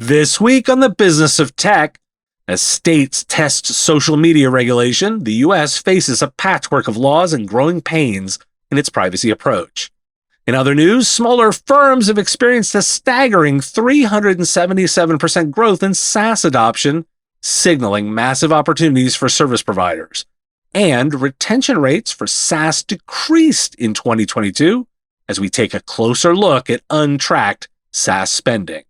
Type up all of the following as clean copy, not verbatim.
This week on the Business of Tech, as states test social media regulation, the U.S. faces a patchwork of laws and growing pains in its privacy approach. In other news, smaller firms have experienced a staggering 377% growth in SaaS adoption, signaling massive opportunities for service providers. And retention rates for SaaS decreased in 2022 as we take a closer look at untracked SaaS spending.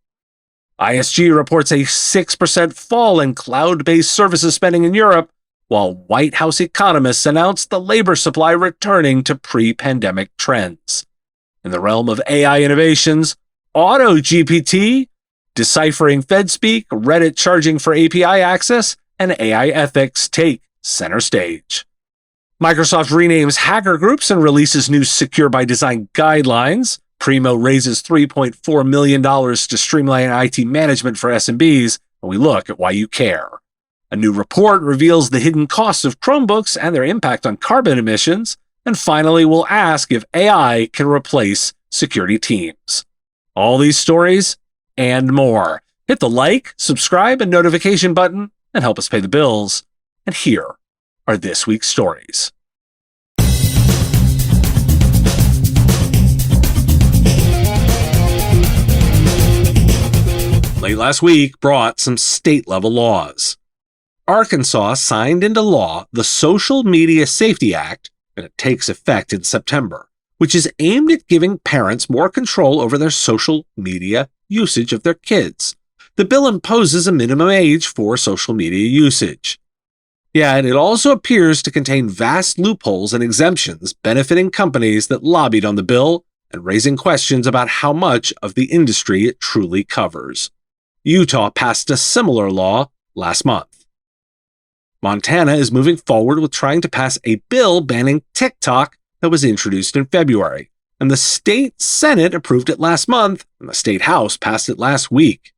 ISG reports a 6% fall in cloud-based services spending in Europe, while White House economists announced the labor supply returning to pre-pandemic trends. In the realm of AI innovations, AutoGPT, Deciphering Fedspeak, Reddit charging for API access, and AI ethics take center stage. Microsoft renames hacker groups and releases new Secure by Design guidelines. Primo raises $3.4 million to streamline IT management for SMEs, and we look at why you care. A new report reveals the hidden costs of Chromebooks and their impact on carbon emissions. And finally, we'll ask if AI can replace security teams. All these stories and more. Hit the like, subscribe, and notification button and help us pay the bills. And here are this week's stories. Late last week brought some state-level laws. Arkansas signed into law the Social Media Safety Act, and it takes effect in September, which is aimed at giving parents more control over their social media usage of their kids. The bill imposes a minimum age for social media usage. Yet it also appears to contain vast loopholes and exemptions benefiting companies that lobbied on the bill and raising questions about how much of the industry it truly covers. Utah passed a similar law last month. Montana is moving forward with trying to pass a bill banning TikTok that was introduced in February, and the state Senate approved it last month, and the state House passed it last week.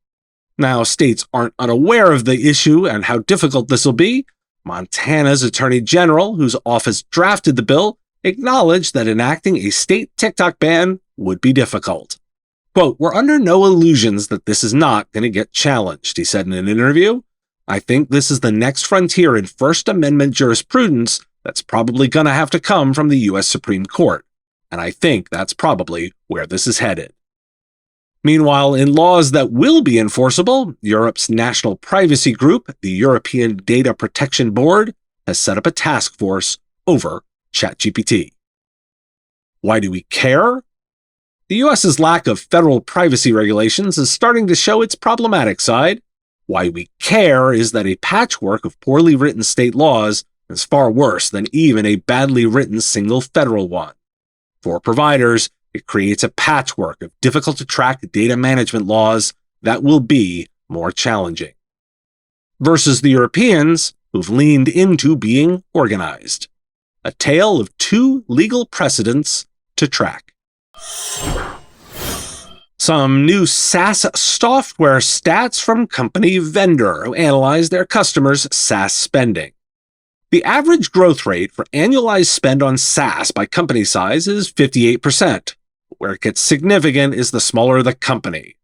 Now, states aren't unaware of the issue and how difficult this will be. Montana's Attorney General, whose office drafted the bill, acknowledged that enacting a state TikTok ban would be difficult. Quote, "We're under no illusions that this is not going to get challenged," he said in an interview. "I think this is the next frontier in First Amendment jurisprudence that's probably going to have to come from the U.S. Supreme Court, and I think that's probably where this is headed." Meanwhile, in laws that will be enforceable, Europe's national privacy group, the European Data Protection Board, has set up a task force over ChatGPT. Why do we care? The U.S.'s lack of federal privacy regulations is starting to show its problematic side. Why we care is that a patchwork of poorly written state laws is far worse than even a badly written single federal one. For providers, it creates a patchwork of difficult-to-track data management laws that will be more challenging. Versus the Europeans, who've leaned into being organized. A tale of two legal precedents to track. Some new SaaS software stats from company Vendor, who analyzed their customers' SaaS spending. The average growth rate for annualized spend on SaaS by company size is 58%. Where it gets significant is the smaller the company.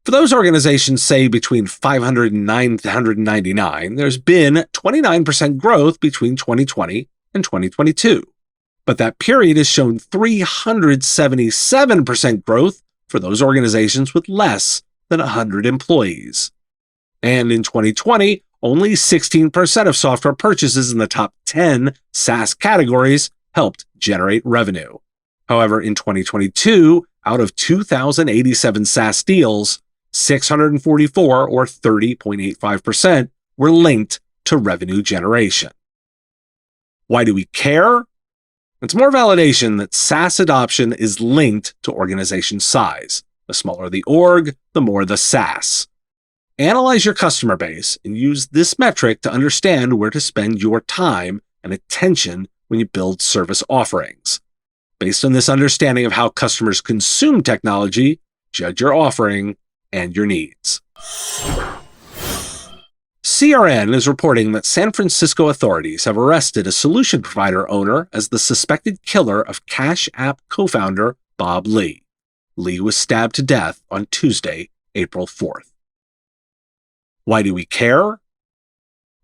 For those organizations, say between 500 and 999, there's been 29% growth between 2020 and 2022. But that period has shown 377% growth for those organizations with less than 100 employees. And in 2020, only 16% of software purchases in the top 10 SaaS categories helped generate revenue. However, in 2022, out of 2,087 SaaS deals, 644, or 30.85%, were linked to revenue generation. Why do we care? It's more validation that SaaS adoption is linked to organization size. The smaller the org, the more the SaaS. Analyze your customer base and use this metric to understand where to spend your time and attention when you build service offerings. Based on this understanding of how customers consume technology, judge your offering and your needs. CRN is reporting that San Francisco authorities have arrested a solution provider owner as the suspected killer of Cash App co-founder Bob Lee. Lee was stabbed to death on Tuesday, April 4th. Why do we care?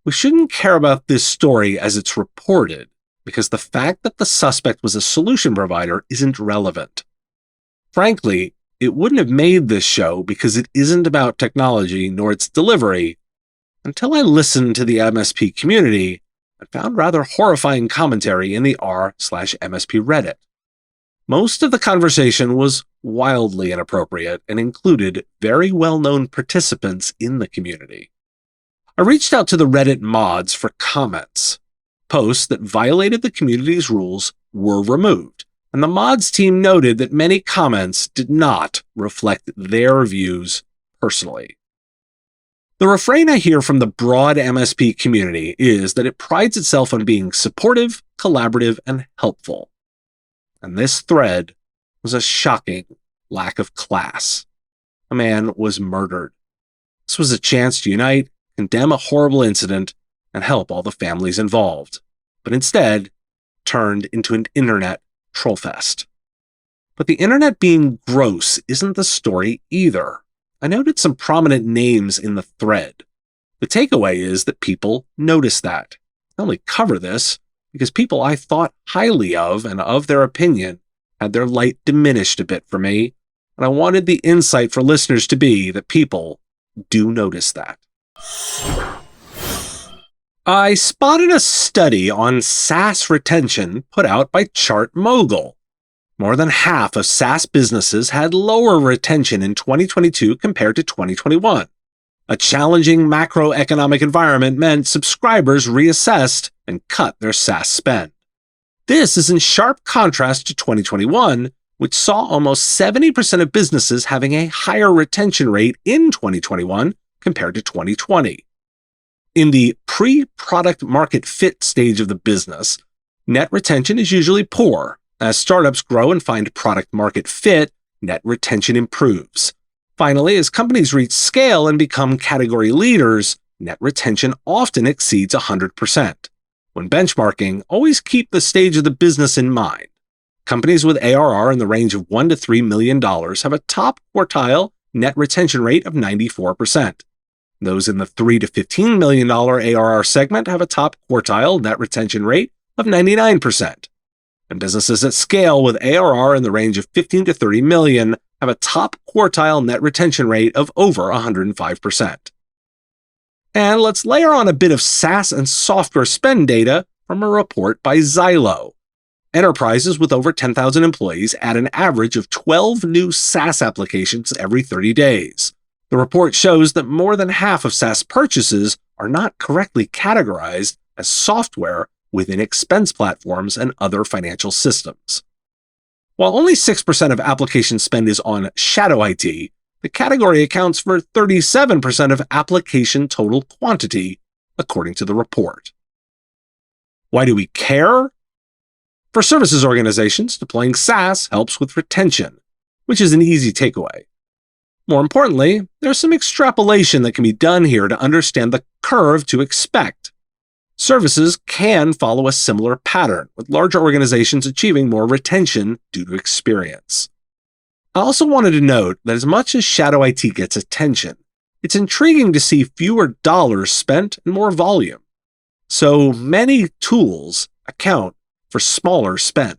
We shouldn't care about this story as it's reported, because the fact that the suspect was a solution provider isn't relevant. Frankly, it wouldn't have made this show because it isn't about technology nor its delivery, until I listened to the MSP community and found rather horrifying commentary in the r/MSP Reddit. Most of the conversation was wildly inappropriate and included very well-known participants in the community. I reached out to the Reddit mods for comments. Posts that violated the community's rules were removed, and the mods team noted that many comments did not reflect their views personally. The refrain I hear from the broad MSP community is that it prides itself on being supportive, collaborative, and helpful. And this thread was a shocking lack of class. A man was murdered. This was a chance to unite, condemn a horrible incident, and help all the families involved, but instead turned into an internet trollfest. But the internet being gross isn't the story either. I noted some prominent names in the thread. The takeaway is that people notice that. I only cover this because people I thought highly of and of their opinion had their light diminished a bit for me, and I wanted the insight for listeners to be that people do notice that. I spotted a study on SaaS retention put out by ChartMogul. More than half of SaaS businesses had lower retention in 2022 compared to 2021. A challenging macroeconomic environment meant subscribers reassessed and cut their SaaS spend. This is in sharp contrast to 2021, which saw almost 70% of businesses having a higher retention rate in 2021 compared to 2020. In the pre-product market fit stage of the business, net retention is usually poor. As startups grow and find product market fit, net retention improves. Finally, as companies reach scale and become category leaders, net retention often exceeds 100%. When benchmarking, always keep the stage of the business in mind. Companies with ARR in the range of $1 to $3 million have a top quartile net retention rate of 94%. Those in the $3 to $15 million ARR segment have a top quartile net retention rate of 99%. And businesses at scale with ARR in the range of 15 to 30 million have a top quartile net retention rate of over 105%. And let's layer on a bit of SaaS and software spend data from a report by Xylo. Enterprises with over 10,000 employees add an average of 12 new SaaS applications every 30 days. The report shows that more than half of SaaS purchases are not correctly categorized as software within expense platforms and other financial systems. While only 6% of application spend is on shadow IT, the category accounts for 37% of application total quantity, according to the report. Why do we care? For services organizations, deploying SaaS helps with retention, which is an easy takeaway. More importantly, there's some extrapolation that can be done here to understand the curve to expect. Services can follow a similar pattern, with larger organizations achieving more retention due to experience. I also wanted to note that as much as shadow IT gets attention, it's intriguing to see fewer dollars spent and more volume. So many tools account for smaller spend.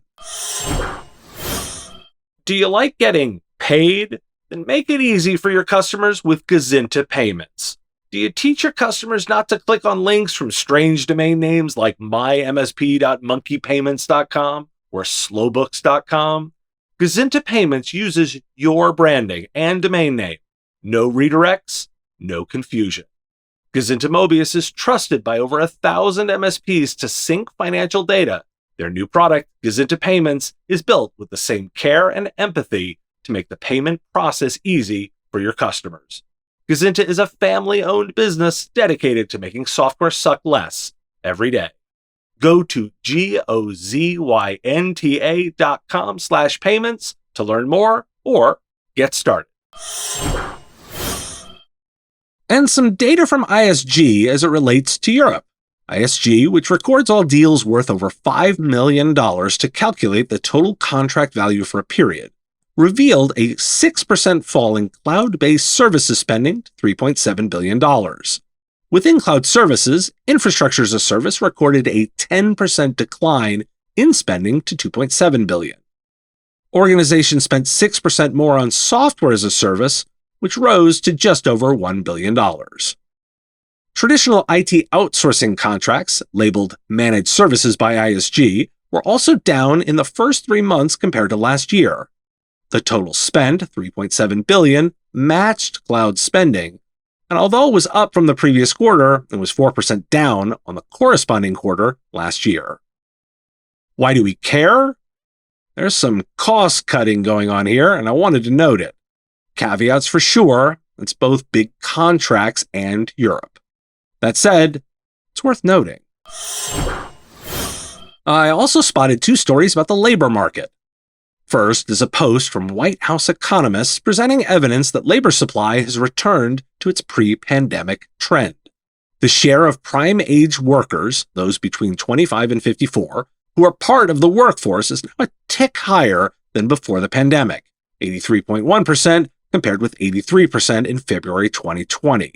Do you like getting paid? Then make it easy for your customers with Gozynta Payments. Do you teach your customers not to click on links from strange domain names like mymsp.monkeypayments.com or slowbooks.com? Gozynta Payments uses your branding and domain name. No redirects, no confusion. Gozynta Mobius is trusted by over 1,000 MSPs to sync financial data. Their new product, Gozynta Payments, is built with the same care and empathy to make the payment process easy for your customers. Gozynta is a family-owned business dedicated to making software suck less every day. Go to gozynta.com/payments to learn more or get started. And some data from ISG as it relates to Europe. ISG, which records all deals worth over $5 million to calculate the total contract value for a period, revealed a 6% fall in cloud-based services spending to $3.7 billion. Within cloud services, infrastructure as a service recorded a 10% decline in spending to $2.7 billion. Organizations spent 6% more on software as a service, which rose to just over $1 billion. Traditional IT outsourcing contracts, labeled Managed Services by ISG, were also down in the first 3 months compared to last year. The total spend, $3.7 billion, matched cloud spending, and although it was up from the previous quarter, it was 4% down on the corresponding quarter last year. Why do we care? There's some cost-cutting going on here, and I wanted to note it. Caveats for sure, it's both big contracts and Europe. That said, it's worth noting. I also spotted 2 stories about the labor market. First is a post from White House economists presenting evidence that labor supply has returned to its pre-pandemic trend. The share of prime-age workers, those between 25 and 54, who are part of the workforce is now a tick higher than before the pandemic, 83.1% compared with 83% in February 2020.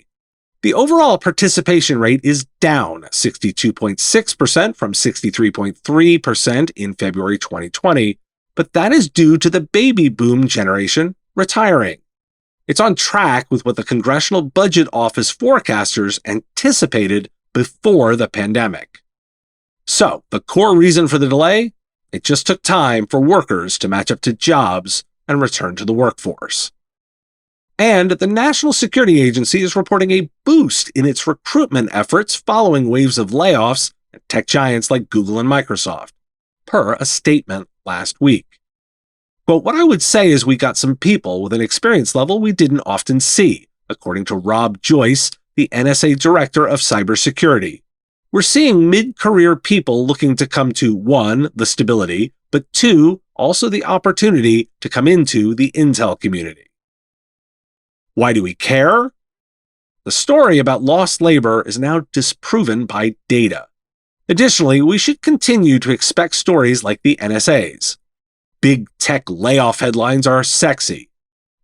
The overall participation rate is down 62.6% from 63.3% in February 2020, but that is due to the baby boom generation retiring. It's on track with what the Congressional Budget Office forecasters anticipated before the pandemic. So, the core reason for the delay? It just took time for workers to match up to jobs and return to the workforce. And the National Security Agency is reporting a boost in its recruitment efforts following waves of layoffs at tech giants like Google and Microsoft, per a statement last week. But what I would say is we got some people with an experience level we didn't often see, according to Rob Joyce, the NSA Director of Cybersecurity. We're seeing mid-career people looking to come to 1, the stability, but 2, also the opportunity to come into the Intel community. Why do we care? The story about lost labor is now disproven by data. Additionally, we should continue to expect stories like the NSA's. Big tech layoff headlines are sexy.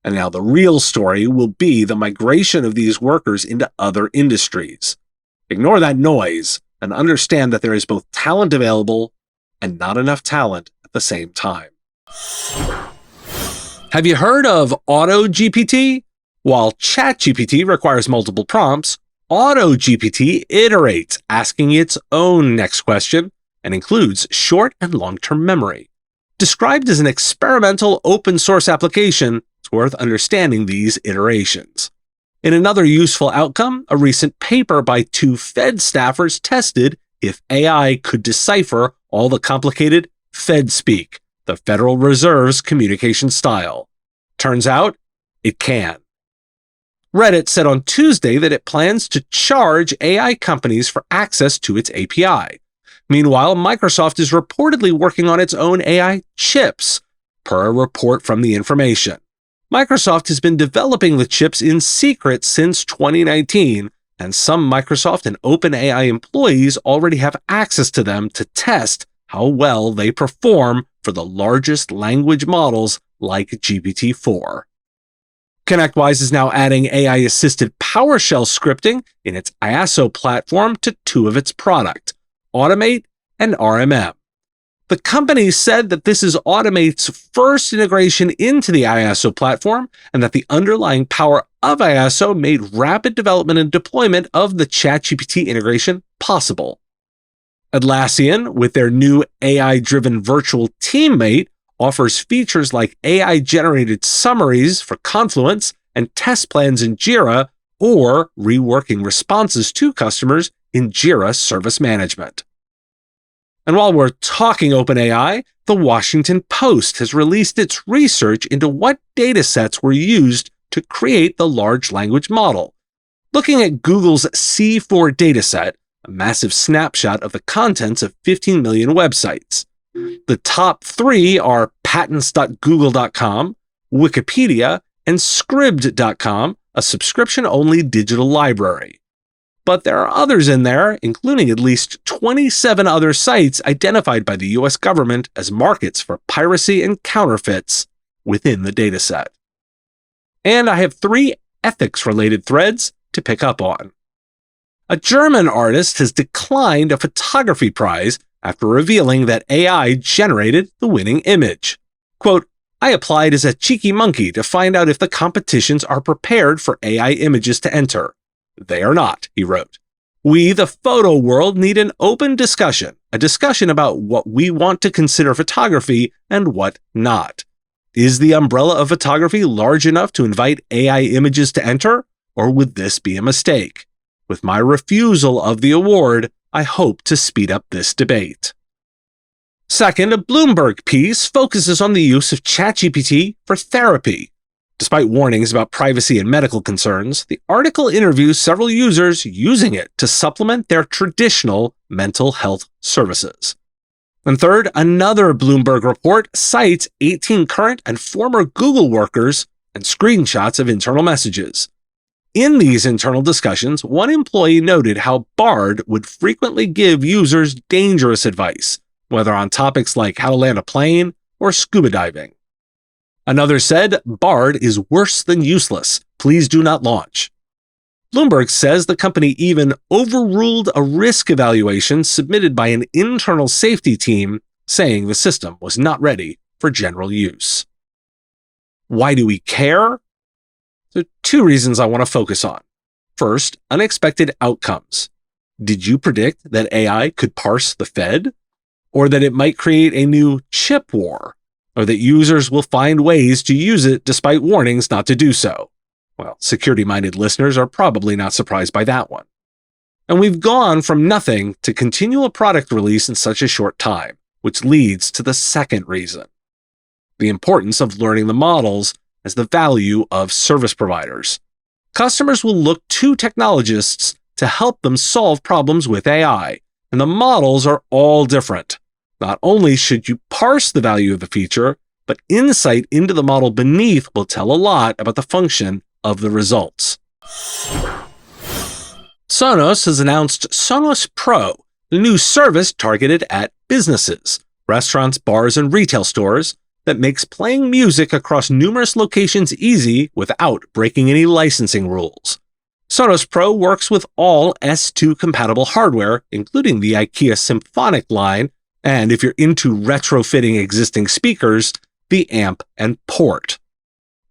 And now the real story will be the migration of these workers into other industries. Ignore that noise and understand that there is both talent available and not enough talent at the same time. Have you heard of AutoGPT? While ChatGPT requires multiple prompts, AutoGPT iterates, asking its own next question, and includes short and long-term memory. Described as an experimental open-source application, it's worth understanding these iterations. In another useful outcome, a recent paper by 2 Fed staffers tested if AI could decipher all the complicated Fedspeak, the Federal Reserve's communication style. Turns out, it can. Reddit said on Tuesday that it plans to charge AI companies for access to its API. Meanwhile, Microsoft is reportedly working on its own AI chips, per a report from The Information. Microsoft has been developing the chips in secret since 2019, and some Microsoft and OpenAI employees already have access to them to test how well they perform for the largest language models like GPT-4. ConnectWise is now adding AI-assisted PowerShell scripting in its IASO platform to 2 of its products, Automate and RMM. The company said that this is Automate's first integration into the IASO platform and that the underlying power of IASO made rapid development and deployment of the ChatGPT integration possible. Atlassian, with their new AI-driven virtual teammate, offers features like AI-generated summaries for Confluence and test plans in Jira, or reworking responses to customers in Jira Service Management. And while we're talking OpenAI, the Washington Post has released its research into what datasets were used to create the large language model. Looking at Google's C4 dataset, a massive snapshot of the contents of 15 million websites. The top 3 are patents.google.com, Wikipedia, and Scribd.com, a subscription-only digital library. But there are others in there, including at least 27 other sites identified by the US government as markets for piracy and counterfeits, within the dataset. And I have 3 ethics-related threads to pick up on. A German artist has declined a photography prize after revealing that AI generated the winning image. Quote, "I applied as a cheeky monkey to find out if the competitions are prepared for AI images to enter. They are not," he wrote. "We, the photo world, need an open discussion, a discussion about what we want to consider photography and what not. Is the umbrella of photography large enough to invite AI images to enter, or would this be a mistake? With my refusal of the award, I hope to speed up this debate." Second, a Bloomberg piece focuses on the use of ChatGPT for therapy. Despite warnings about privacy and medical concerns, the article interviews several users using it to supplement their traditional mental health services. And third, another Bloomberg report cites 18 current and former Google workers and screenshots of internal messages. In these internal discussions, one employee noted how Bard would frequently give users dangerous advice, whether on topics like how to land a plane or scuba diving. Another said, "Bard is worse than useless. Please do not launch." Bloomberg says the company even overruled a risk evaluation submitted by an internal safety team, saying the system was not ready for general use. Why do we care? There are 2 reasons I want to focus on. First, unexpected outcomes. Did you predict that AI could parse the Fed? Or that it might create a new chip war? Or that users will find ways to use it despite warnings not to do so? Well, security-minded listeners are probably not surprised by that one. And we've gone from nothing to continual product release in such a short time, which leads to the second reason. The importance of learning the models as the value of service providers. Customers will look to technologists to help them solve problems with AI, and the models are all different. Not only should you parse the value of the feature, but insight into the model beneath will tell a lot about the function of the results. Sonos has announced Sonos Pro, a new service targeted at businesses, restaurants, bars, and retail stores that makes playing music across numerous locations easy without breaking any licensing rules. Sonos Pro works with all S2-compatible hardware, including the IKEA Symphonic line, and if you're into retrofitting existing speakers, the amp and port.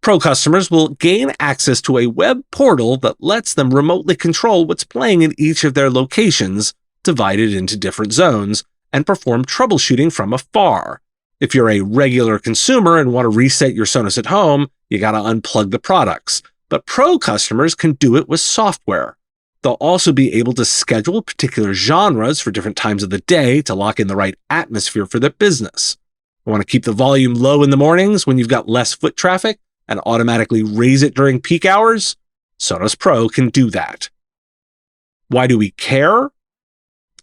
Pro customers will gain access to a web portal that lets them remotely control what's playing in each of their locations, divided into different zones, and perform troubleshooting from afar. If you're a regular consumer and want to reset your Sonos at home, you gotta unplug the products. But Pro customers can do it with software. They'll also be able to schedule particular genres for different times of the day to lock in the right atmosphere for their business. You want to keep the volume low in the mornings when you've got less foot traffic and automatically raise it during peak hours? Sonos Pro can do that. Why do we care?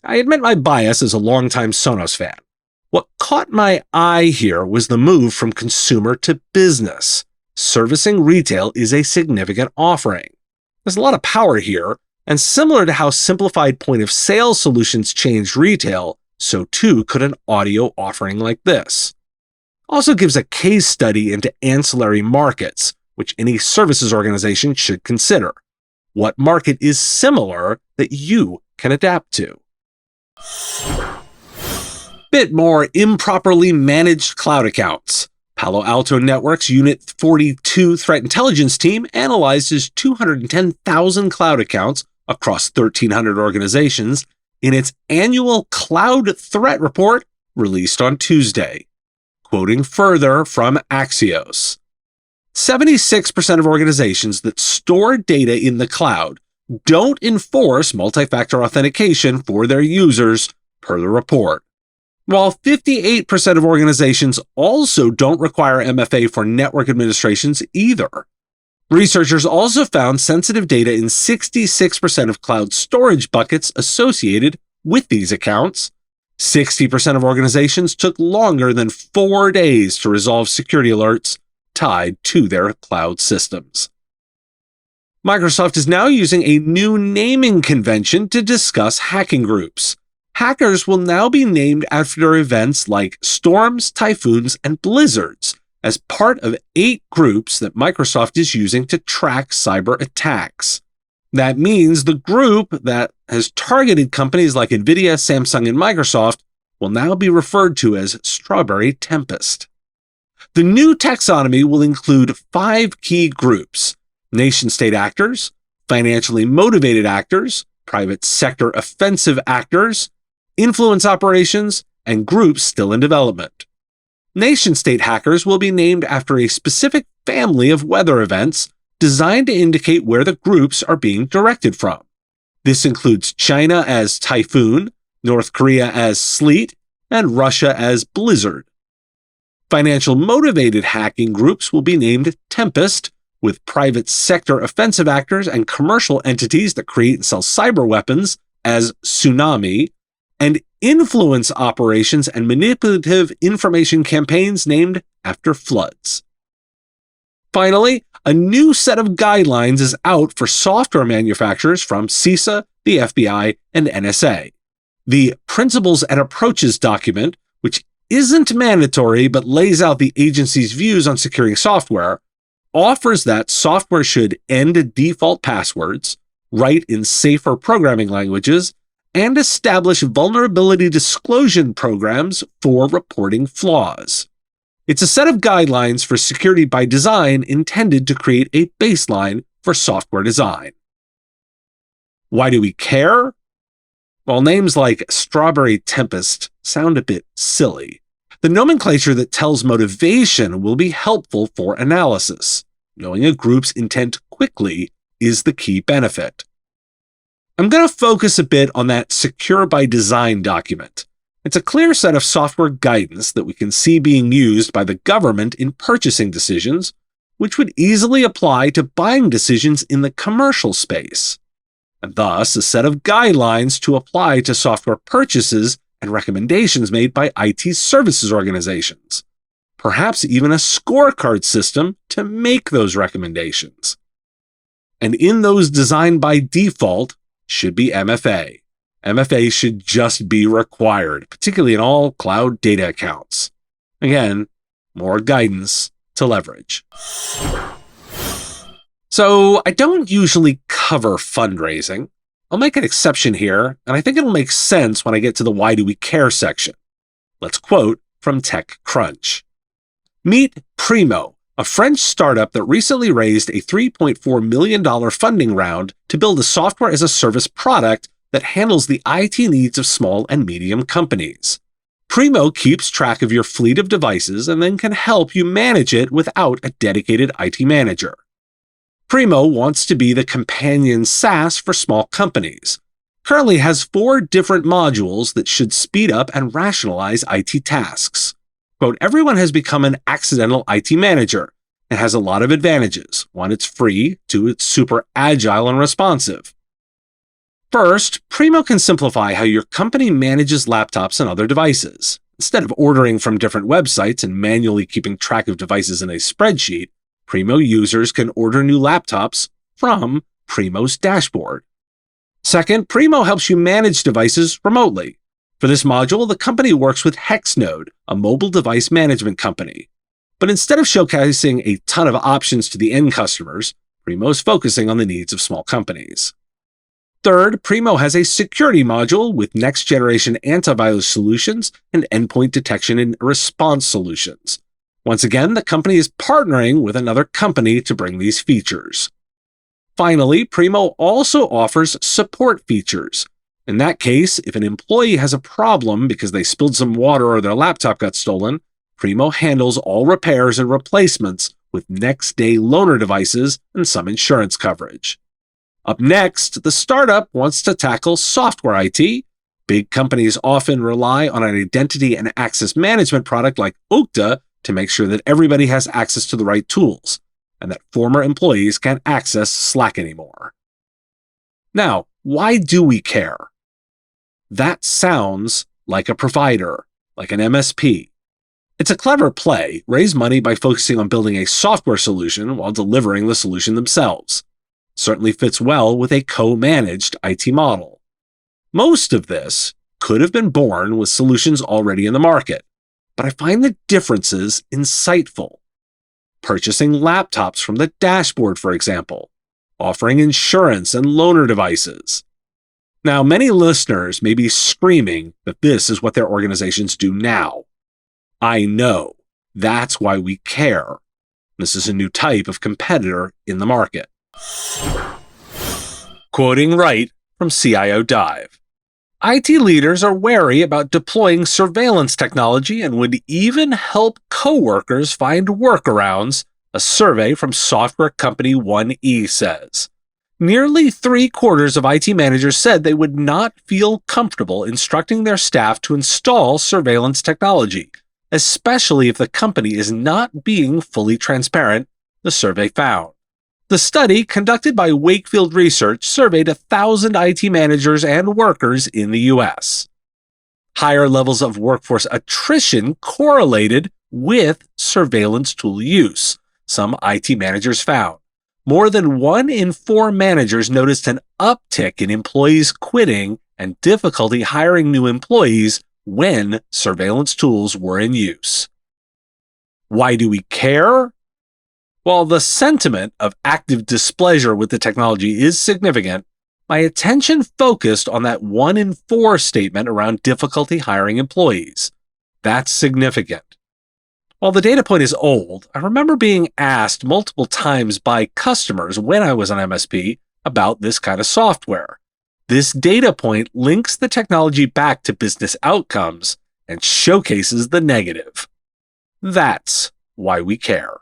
I admit my bias as a longtime Sonos fan. What caught my eye here was the move from consumer to business. Servicing retail is a significant offering. There's a lot of power here, and similar to how simplified point-of-sale solutions changed retail, so too could an audio offering like this. Also gives a case study into ancillary markets, which any services organization should consider. What market is similar that you can adapt to? Bit more improperly managed cloud accounts. Palo Alto Network's Unit 42 Threat Intelligence Team analyzes 210,000 cloud accounts across 1,300 organizations in its annual Cloud Threat Report released on Tuesday. Quoting further from Axios, 76% of organizations that store data in the cloud don't enforce multi-factor authentication for their users, per the report. While 58% of organizations also don't require MFA for network administrations either. Researchers also found sensitive data in 66% of cloud storage buckets associated with these accounts. 60% of organizations took longer than 4 days to resolve security alerts tied to their cloud systems. Microsoft is now using a new naming convention to discuss hacking groups. Hackers will now be named after events like storms, typhoons, and blizzards, as part of 8 groups that Microsoft is using to track cyber attacks. That means the group that has targeted companies like NVIDIA, Samsung, and Microsoft will now be referred to as Strawberry Tempest. The new taxonomy will include 5 key groups: nation-state actors, financially motivated actors, private sector offensive actors, influence operations, and groups still in development. Nation-state hackers will be named after a specific family of weather events designed to indicate where the groups are being directed from. This includes China as typhoon, North Korea as sleet, and Russia as blizzard. Financial motivated hacking groups will be named Tempest, with private sector offensive actors and commercial entities that create and sell cyber weapons as Tsunami, and influence operations and manipulative information campaigns named after floods. Finally, a new set of guidelines is out for software manufacturers from CISA, the FBI, and NSA. The Principles and Approaches document, which isn't mandatory but lays out the agency's views on securing software, offers that software should end default passwords, write in safer programming languages, and establish vulnerability disclosure programs for reporting flaws. It's a set of guidelines for security by design intended to create a baseline for software design. Why do we care? Well, names like Strawberry Tempest sound a bit silly. The nomenclature that tells motivation will be helpful for analysis. Knowing a group's intent quickly is the key benefit. I'm going to focus a bit on that Secure by Design document. It's a clear set of software guidance that we can see being used by the government in purchasing decisions, which would easily apply to buying decisions in the commercial space, and thus a set of guidelines to apply to software purchases and recommendations made by IT services organizations, perhaps even a scorecard system to make those recommendations. And in those designed by default should be MFA. MFA should just be required, particularly in all cloud data accounts. Again, more guidance to leverage. So I don't usually cover fundraising. I'll make an exception here, and I think it'll make sense when I get to the Why Do We Care section. Let's quote from TechCrunch. Meet Primo, a French startup that recently raised a $3.4 million funding round to build a software-as-a-service product that handles the IT needs of small and medium companies. Primo keeps track of your fleet of devices and then can help you manage it without a dedicated IT manager. Primo wants to be the companion SaaS for small companies. Currently has 4 different modules that should speed up and rationalize IT tasks. Quote, everyone has become an accidental IT manager and has a lot of advantages. 1, it's free. 2, it's super agile and responsive. First, Primo can simplify how your company manages laptops and other devices. Instead of ordering from different websites and manually keeping track of devices in a spreadsheet, Primo users can order new laptops from Primo's dashboard. Second, Primo helps you manage devices remotely. For this module, the company works with Hexnode, a mobile device management company. But instead of showcasing a ton of options to the end customers, Primo is focusing on the needs of small companies. Third, Primo has a security module with next-generation antivirus solutions and endpoint detection and response solutions. Once again, the company is partnering with another company to bring these features. Finally, Primo also offers support features. In that case, if an employee has a problem because they spilled some water or their laptop got stolen, Primo handles all repairs and replacements with next-day loaner devices and some insurance coverage. Up next, the startup wants to tackle software IT. Big companies often rely on an identity and access management product like Okta to make sure that everybody has access to the right tools, and that former employees can't access Slack anymore. Now, why do we care? That sounds like a provider, like an MSP. It's a clever play, raise money by focusing on building a software solution while delivering the solution themselves. Certainly fits well with a co-managed IT model. Most of this could have been born with solutions already in the market, but I find the differences insightful. purchasing laptops from the dashboard, for example, offering insurance and loaner devices. Now, many listeners may be screaming that this is what their organizations do now. I know. That's why we care. This is a new type of competitor in the market. Quoting Wright from CIO Dive. IT leaders are wary about deploying surveillance technology and would even help coworkers find workarounds, a survey from software company 1E says. Nearly 3/4 of IT managers said they would not feel comfortable instructing their staff to install surveillance technology, especially if the company is not being fully transparent, the survey found. The study, conducted by Wakefield Research, surveyed 1,000 IT managers and workers in the U.S. Higher levels of workforce attrition correlated with surveillance tool use, some IT managers found. More than 1 in 4 managers noticed an uptick in employees quitting and difficulty hiring new employees when surveillance tools were in use. Why do we care? While the sentiment of active displeasure with the technology is significant, my attention focused on that 1 in 4 statement around difficulty hiring employees. That's significant. While the data point is old, I remember being asked multiple times by customers when I was on MSP about this kind of software. This data point links the technology back to business outcomes and showcases the negative. That's why we care.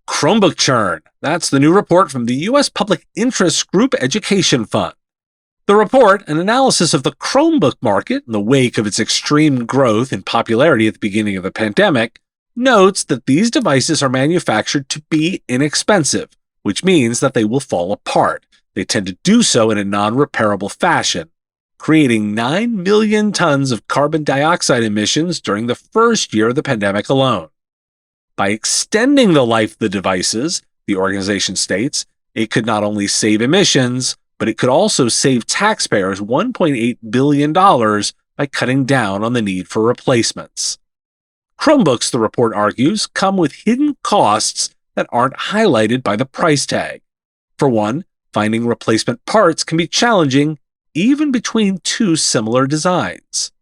Chromebook churn. That's the new report from the U.S. Public Interest Group Education Fund. The report, an analysis of the Chromebook market in the wake of its extreme growth in popularity at the beginning of the pandemic, notes that these devices are manufactured to be inexpensive, which means that they will fall apart. They tend to do so in a non-repairable fashion, creating 9 million tons of carbon dioxide emissions during the first year of the pandemic alone. By extending the life of the devices, the organization states, it could not only save emissions, but it could also save taxpayers $1.8 billion by cutting down on the need for replacements. Chromebooks, the report argues, come with hidden costs that aren't highlighted by the price tag. For one, finding replacement parts can be challenging even between 2 similar designs.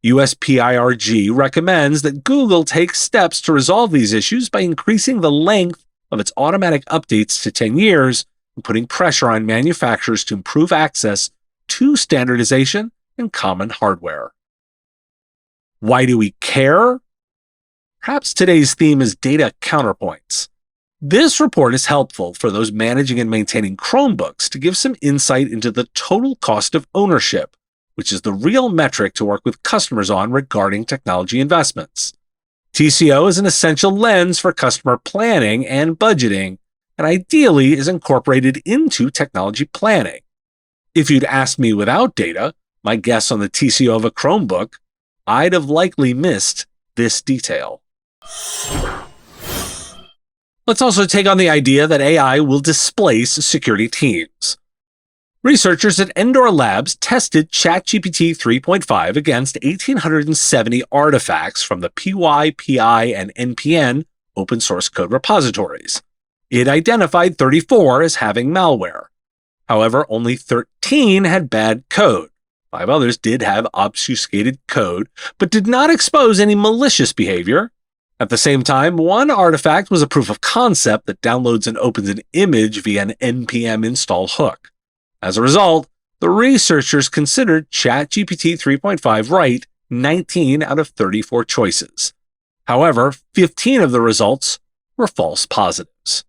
USPIRG recommends that Google take steps to resolve these issues by increasing the length of its automatic updates to 10 years and putting pressure on manufacturers to improve access to standardization and common hardware. Why do we care? Perhaps today's theme is data counterpoints. This report is helpful for those managing and maintaining Chromebooks to give some insight into the total cost of ownership, which is the real metric to work with customers on regarding technology investments. TCO is an essential lens for customer planning and budgeting, and ideally is incorporated into technology planning. If you'd asked me without data, my guess on the TCO of a Chromebook, I'd have likely missed this detail. Let's also take on the idea that AI will displace security teams. Researchers at Endor Labs tested ChatGPT 3.5 against 1,870 artifacts from the PY, PI, and NPN open source code repositories. It identified 34 as having malware. However, only 13 had bad code. 5 others did have obfuscated code, but did not expose any malicious behavior. At the same time, one artifact was a proof of concept that downloads and opens an image via an npm install hook. As a result, the researchers considered ChatGPT 3.5 right 19 out of 34 choices. However, 15 of the results were false positives.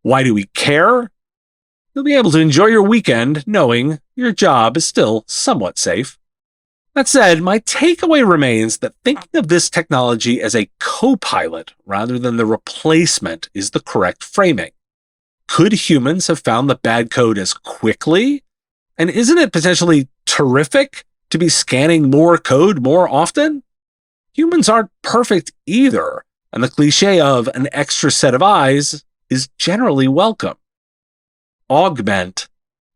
Why do we care? You'll be able to enjoy your weekend knowing your job is still somewhat safe. That said, my takeaway remains that thinking of this technology as a co-pilot rather than the replacement is the correct framing. Could humans have found the bad code as quickly? And isn't it potentially terrific to be scanning more code more often? Humans aren't perfect either, and the cliche of an extra set of eyes is generally welcome. Augment,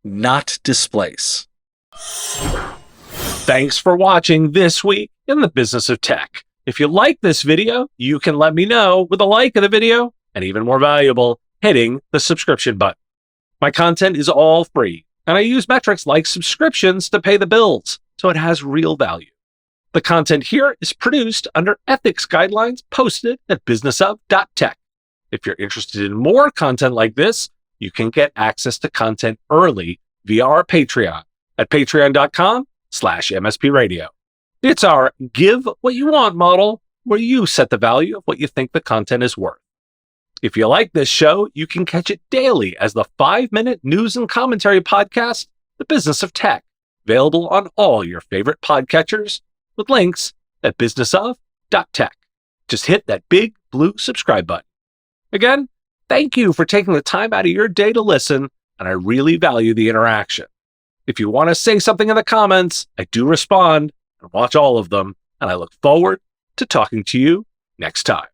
not displace. Thanks for watching This Week in the Business of Tech. If you like this video, you can let me know with a like of the video, and even more valuable, hitting the subscription button. My content is all free, and I use metrics like subscriptions to pay the bills, so it has real value. The content here is produced under ethics guidelines posted at businessof.tech. If you're interested in more content like this, you can get access to content early via our Patreon at patreon.com/MSPradio. It's our give what you want model, where you set the value of what you think the content is worth. If you like this show, you can catch it daily as the 5-minute news and commentary podcast, The Business of Tech, available on all your favorite podcatchers, with links at businessof.tech. Just hit that big blue subscribe button. Again, thank you for taking the time out of your day to listen, and I really value the interaction. If you want to say something in the comments, I do respond and watch all of them, and I look forward to talking to you next time.